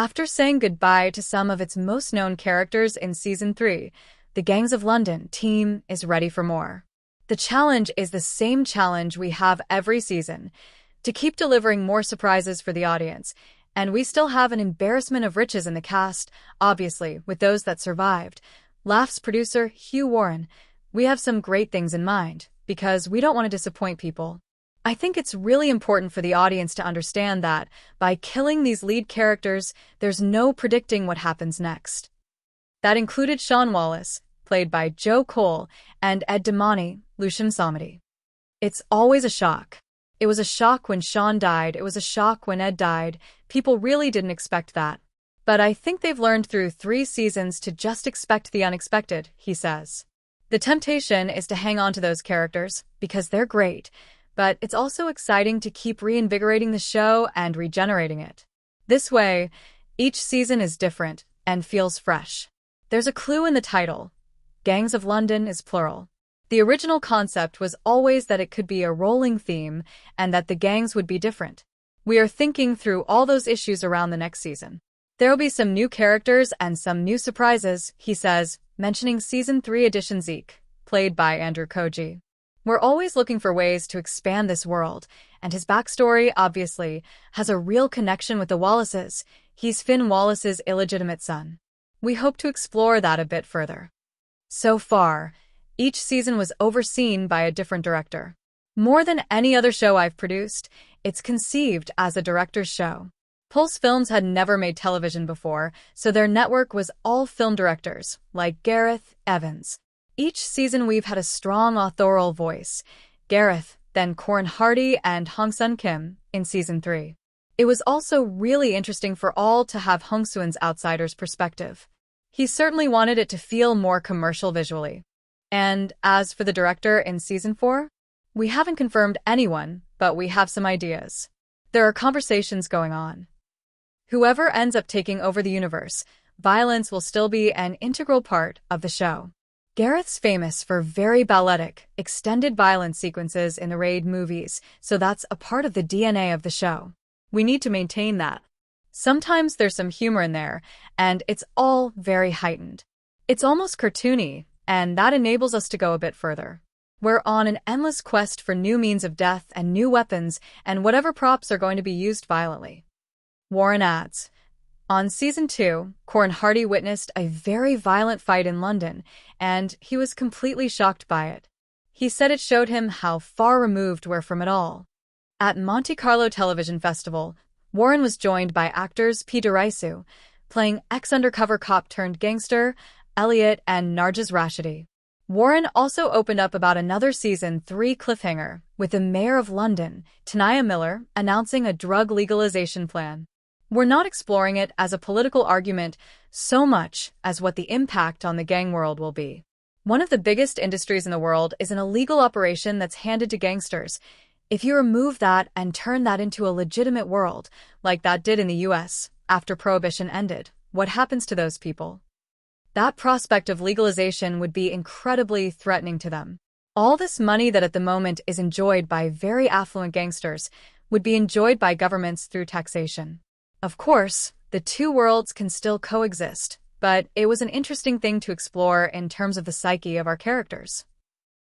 After saying goodbye to some of its most known characters in Season 3, the Gangs of London team is ready for more. The challenge is the same challenge we have every season, to keep delivering more surprises for the audience, and we still have an embarrassment of riches in the cast, obviously, with those that survived. Laughs producer Hugh Warren, we have some great things in mind, because we don't want to disappoint people. I think it's really important for the audience to understand that, by killing these lead characters, there's no predicting what happens next. That included Sean Wallace, played by Joe Cole, and Ed Damani, Lucian Samedi. It's always a shock. It was a shock when Sean died, it was a shock when Ed died. People really didn't expect that. But I think they've learned through 3 seasons to just expect the unexpected, he says. The temptation is to hang on to those characters, because they're great, but it's also exciting to keep reinvigorating the show and regenerating it. This way, each season is different and feels fresh. There's a clue in the title. Gangs of London is plural. The original concept was always that it could be a rolling theme and that the gangs would be different. We are thinking through all those issues around the next season. There'll be some new characters and some new surprises, he says, mentioning Season 3 addition Zeke, played by Andrew Koji. We're always looking for ways to expand this world, and his backstory, obviously, has a real connection with the Wallaces. He's Finn Wallace's illegitimate son. We hope to explore that a bit further. So far, each season was overseen by a different director. More than any other show I've produced, it's conceived as a director's show. Pulse Films had never made television before, so their network was all film directors, like Gareth Evans. Each season we've had a strong authorial voice. Gareth, then Corin Hardy and Hong Sun Kim in Season 3. It was also really interesting for all to have Hong Soon's outsider's perspective. He certainly wanted it to feel more commercial visually. And as for the director in Season 4, we haven't confirmed anyone, but we have some ideas. There are conversations going on. Whoever ends up taking over the universe, violence will still be an integral part of the show. Gareth's famous for very balletic, extended violence sequences in the Raid movies, so that's a part of the DNA of the show. We need to maintain that. Sometimes there's some humor in there, and it's all very heightened. It's almost cartoony, and that enables us to go a bit further. We're on an endless quest for new means of death and new weapons, and whatever props are going to be used violently. Warren adds, on Season 2, Corin Hardy witnessed a very violent fight in London, and he was completely shocked by it. He said it showed him how far removed we're from it all. At Monte Carlo Television Festival, Warren was joined by actors Peter Raisu, playing ex-undercover cop-turned-gangster, Elliot and Narges Rashidi. Warren also opened up about another Season 3 cliffhanger, with the Mayor of London, Tanaya Miller, announcing a drug legalization plan. We're not exploring it as a political argument so much as what the impact on the gang world will be. One of the biggest industries in the world is an illegal operation that's handed to gangsters. If you remove that and turn that into a legitimate world, like that did in the US after Prohibition ended, what happens to those people? That prospect of legalization would be incredibly threatening to them. All this money that at the moment is enjoyed by very affluent gangsters would be enjoyed by governments through taxation. Of course, the two worlds can still coexist, but it was an interesting thing to explore in terms of the psyche of our characters.